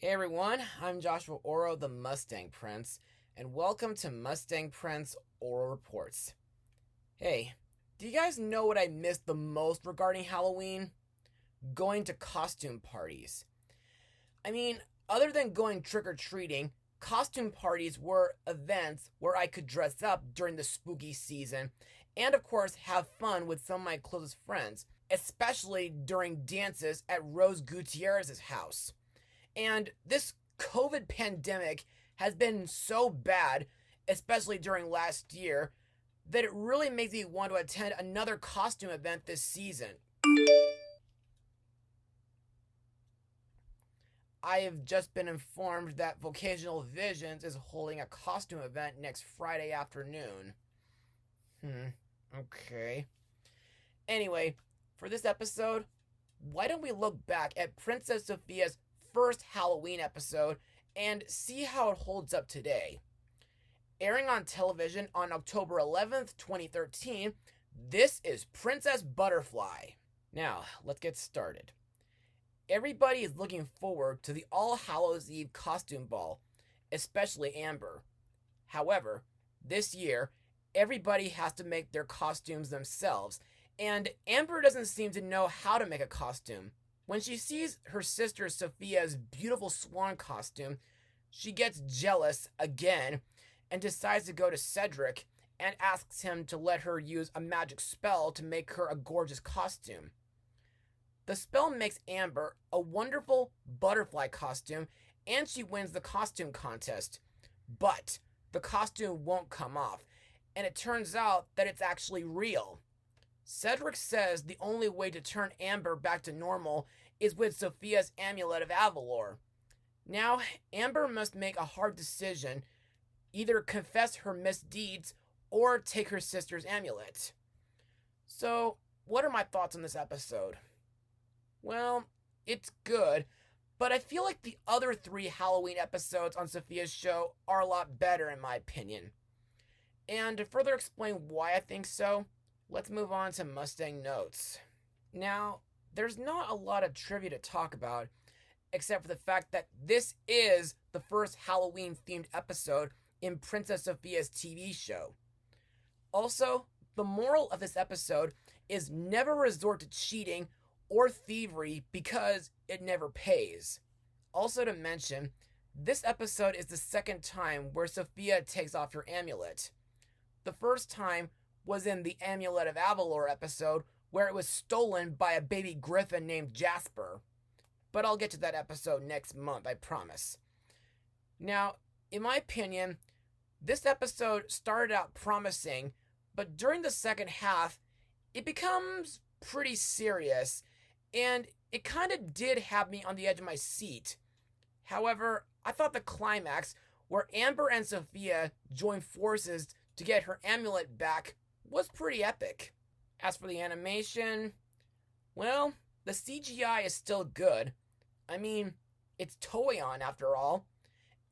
Hey everyone, I'm Joshua Orro, the Mustang Prince, and welcome to Mustang Prince Orro Reports. Hey, do you guys know what I missed the most regarding Halloween? Going to costume parties. I mean, other than going trick-or-treating, costume parties were events where I could dress up during the spooky season and, of course, have fun with some of my closest friends, especially during dances at Rose Gutierrez's house. And this COVID pandemic has been so bad, especially during last year, that it really makes me want to attend another costume event this season. I have just been informed that Vocational Visions is holding a costume event next Friday afternoon. Okay. Anyway, for this episode, why don't we look back at Princess Sofia's first Halloween episode and see how it holds up today. Airing on television on October 11th, 2013, this is Princess Butterfly. Now, let's get started. Everybody is looking forward to the All Hallows Eve costume ball, especially Amber. However, this year, everybody has to make their costumes themselves, and Amber doesn't seem to know how to make a costume. When she sees her sister Sofia's beautiful swan costume, she gets jealous again and decides to go to Cedric and asks him to let her use a magic spell to make her a gorgeous costume. The spell makes Amber a wonderful butterfly costume and she wins the costume contest. But the costume won't come off, and it turns out that it's actually real. Cedric says the only way to turn Amber back to normal is with Sofia's amulet of Avalor. Now, Amber must make a hard decision, either confess her misdeeds or take her sister's amulet. So, what are my thoughts on this episode? Well, it's good, but I feel like the other 3 Halloween episodes on Sofia's show are a lot better in my opinion. And to further explain why I think so, let's move on to Mustang notes. Now, there's not a lot of trivia to talk about, except for the fact that this is the first Halloween-themed episode in Princess Sofia's TV show. Also, the moral of this episode is never resort to cheating or thievery because it never pays. Also to mention, this episode is the second time where Sofia takes off her amulet. The first time was in the Amulet of Avalor episode, where it was stolen by a baby griffin named Jasper. But I'll get to that episode next month, I promise. Now, in my opinion, this episode started out promising, but during the second half, it becomes pretty serious, and it kind of did have me on the edge of my seat. However, I thought the climax, where Amber and Sofia join forces to get her amulet back, was pretty epic. As for the animation, well, the CGI is still good. I mean, it's Toei-on after all.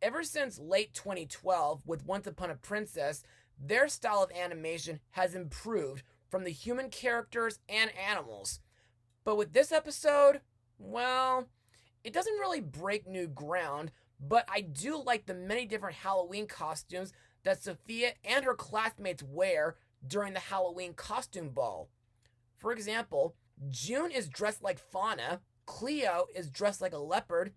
Ever since late 2012 with Once Upon a Princess, their style of animation has improved from the human characters and animals. But with this episode, well, it doesn't really break new ground, but I do like the many different Halloween costumes that Sofia and her classmates wear during the Halloween costume ball. For example, June is dressed like Fauna, Cleo is dressed like a leopard,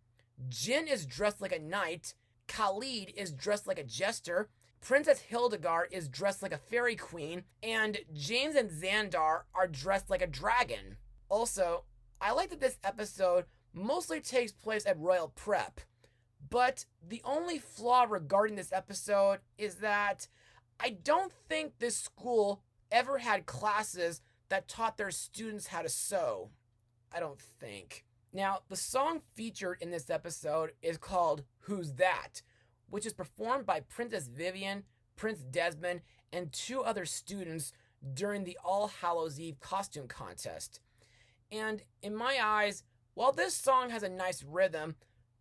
Jin is dressed like a knight, Khalid is dressed like a jester, Princess Hildegard is dressed like a fairy queen, and James and Xandar are dressed like a dragon. Also, I like that this episode mostly takes place at Royal Prep, but the only flaw regarding this episode is that I don't think this school ever had classes that taught their students how to sew. I don't think. Now, the song featured in this episode is called Who's That?, which is performed by Princess Vivian, Prince Desmond, and 2 other students during the All Hallows Eve costume contest. And in my eyes, while this song has a nice rhythm,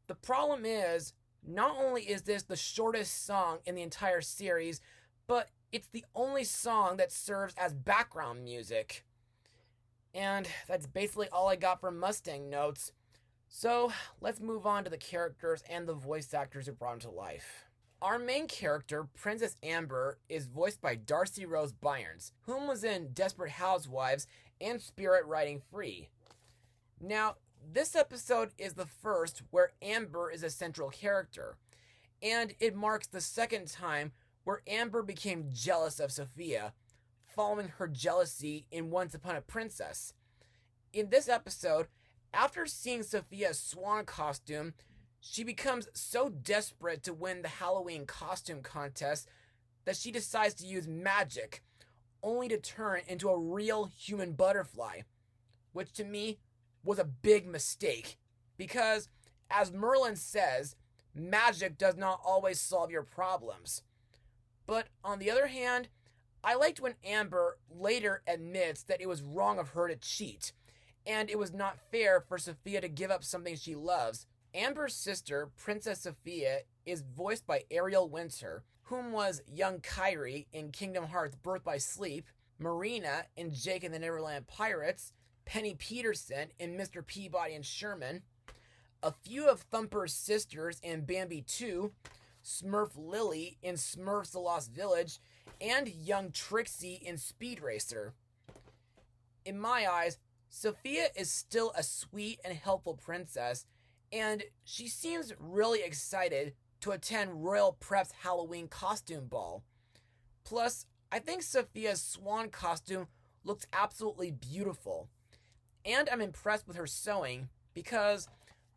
the problem is, not only is this the shortest song in the entire series, but it's the only song that serves as background music. And that's basically all I got from Mustang notes. So let's move on to the characters and the voice actors who brought them to life. Our main character, Princess Amber, is voiced by Darcy Rose Byers, whom was in Desperate Housewives and Spirit Riding Free. Now, this episode is the first where Amber is a central character, and it marks the second time where Amber became jealous of Sofia, following her jealousy in Once Upon a Princess. In this episode, after seeing Sofia's swan costume, she becomes so desperate to win the Halloween costume contest that she decides to use magic, only to turn into a real human butterfly, which to me was a big mistake, because, as Merlin says, magic does not always solve your problems. But on the other hand, I liked when Amber later admits that it was wrong of her to cheat, and it was not fair for Sofia to give up something she loves. Amber's sister, Princess Sofia, is voiced by Ariel Winter, whom was young Kyrie in Kingdom Hearts Birth by Sleep, Marina in Jake and the Neverland Pirates, Penny Peterson in Mr. Peabody and Sherman, a few of Thumper's sisters in Bambi 2, Smurf Lily in Smurfs the Lost Village, and young Trixie in Speed Racer. In my eyes, Sofia is still a sweet and helpful princess, and she seems really excited to attend Royal Prep's Halloween costume ball. Plus, I think Sofia's swan costume looks absolutely beautiful. And I'm impressed with her sewing because,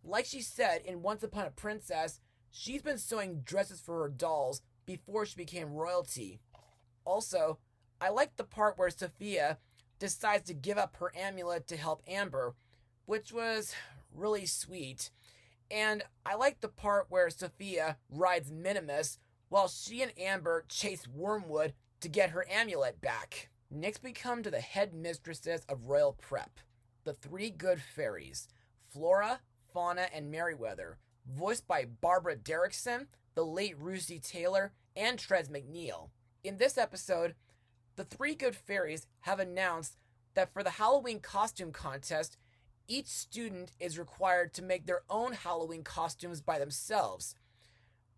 like she said in Once Upon a Princess, she's been sewing dresses for her dolls before she became royalty. Also, I like the part where Sofia decides to give up her amulet to help Amber, which was really sweet. And I like the part where Sofia rides Minimus while she and Amber chase Wormwood to get her amulet back. Next we come to the head mistresses of Royal Prep, the three good fairies, Flora, Fauna, and Merryweather, voiced by Barbara Derrickson, the late Russi Taylor, and Trez McNeil. In this episode, the three good fairies have announced that for the Halloween costume contest, each student is required to make their own Halloween costumes by themselves,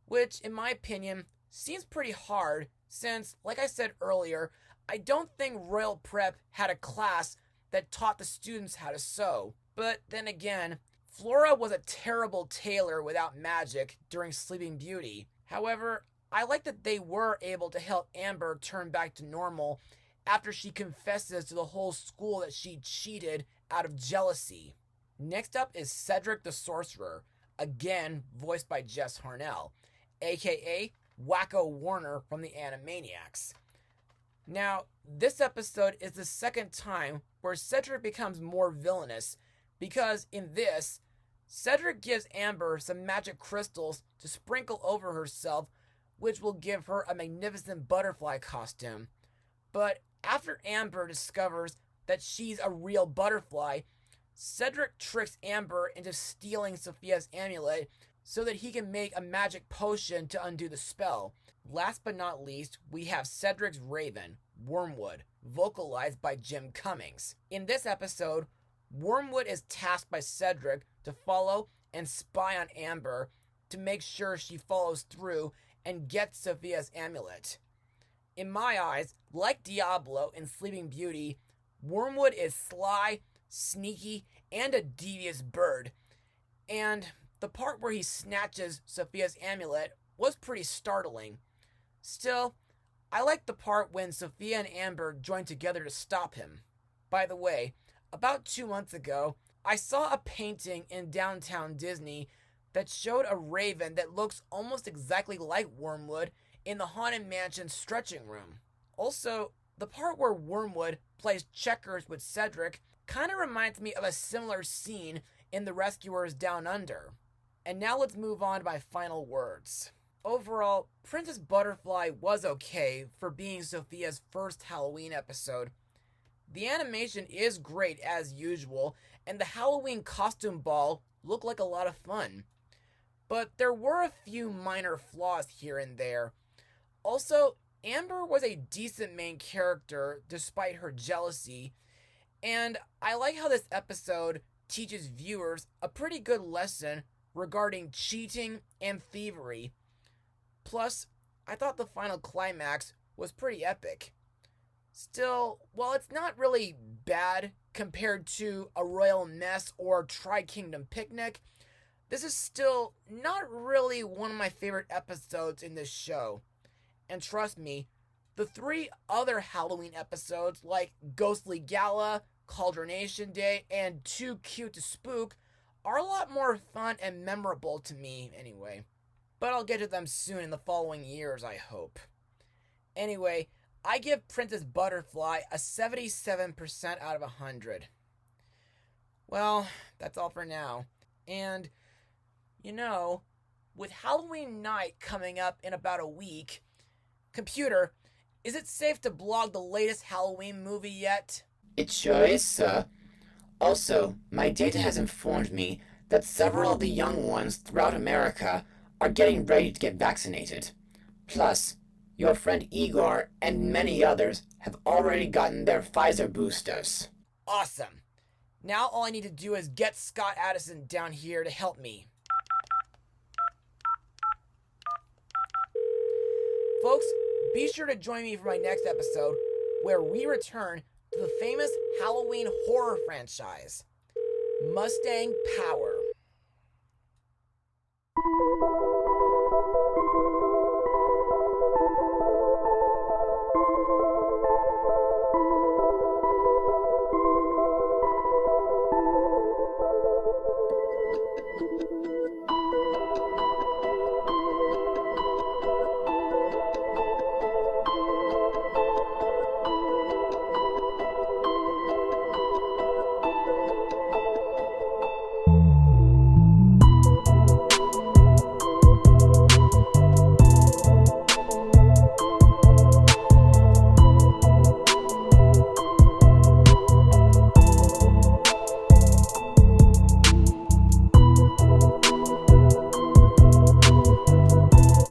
which, in my opinion, seems pretty hard since, like I said earlier, I don't think Royal Prep had a class that taught the students how to sew. But then again, Flora was a terrible tailor without magic during Sleeping Beauty. However, I like that they were able to help Amber turn back to normal after she confesses to the whole school that she cheated out of jealousy. Next up is Cedric the Sorcerer, again voiced by Jess Harnell, aka Wacko Warner from the Animaniacs. Now, this episode is the second time where Cedric becomes more villainous, because in this, Cedric gives Amber some magic crystals to sprinkle over herself, which will give her a magnificent butterfly costume. But after Amber discovers that she's a real butterfly, Cedric tricks Amber into stealing Sofia's amulet so that he can make a magic potion to undo the spell. Last but not least, we have Cedric's Raven, Wormwood, vocalized by Jim Cummings. In this episode, Wormwood is tasked by Cedric to follow and spy on Amber to make sure she follows through and gets Sofia's amulet. In my eyes, like Diablo in Sleeping Beauty, Wormwood is sly, sneaky, and a devious bird. And the part where he snatches Sofia's amulet was pretty startling. Still, I like the part when Sofia and Amber join together to stop him. By the way, about 2 months ago, I saw a painting in downtown Disney that showed a raven that looks almost exactly like Wormwood in the Haunted Mansion stretching room. Also, the part where Wormwood plays checkers with Cedric kind of reminds me of a similar scene in The Rescuers Down Under. And now let's move on to my final words. Overall, Princess Butterfly was okay for being Sofia's first Halloween episode. The animation is great as usual, and the Halloween costume ball looked like a lot of fun. But there were a few minor flaws here and there. Also, Amber was a decent main character despite her jealousy, and I like how this episode teaches viewers a pretty good lesson regarding cheating and thievery. Plus, I thought the final climax was pretty epic. Still, while it's not really bad compared to A Royal Mess or Tri-Kingdom Picnic, this is still not really one of my favorite episodes in this show. And trust me, the 3 other Halloween episodes, like Ghostly Gala, Cauldronation Day, and Too Cute to Spook, are a lot more fun and memorable to me anyway. But I'll get to them soon in the following years, I hope. Anyway, I give Princess Butterfly a 77% out of 100. Well, that's all for now. And, with Halloween night coming up in about a week, computer, is it safe to blog the latest Halloween movie yet? It sure is, sir. Also, my data has informed me that several of the young ones throughout America are getting ready to get vaccinated. Plus, your friend Igor and many others have already gotten their Pfizer boosters. Awesome. Now all I need to do is get Scott Addison down here to help me. Folks, be sure to join me for my next episode, where we return to the famous Halloween horror franchise, Mustang Power.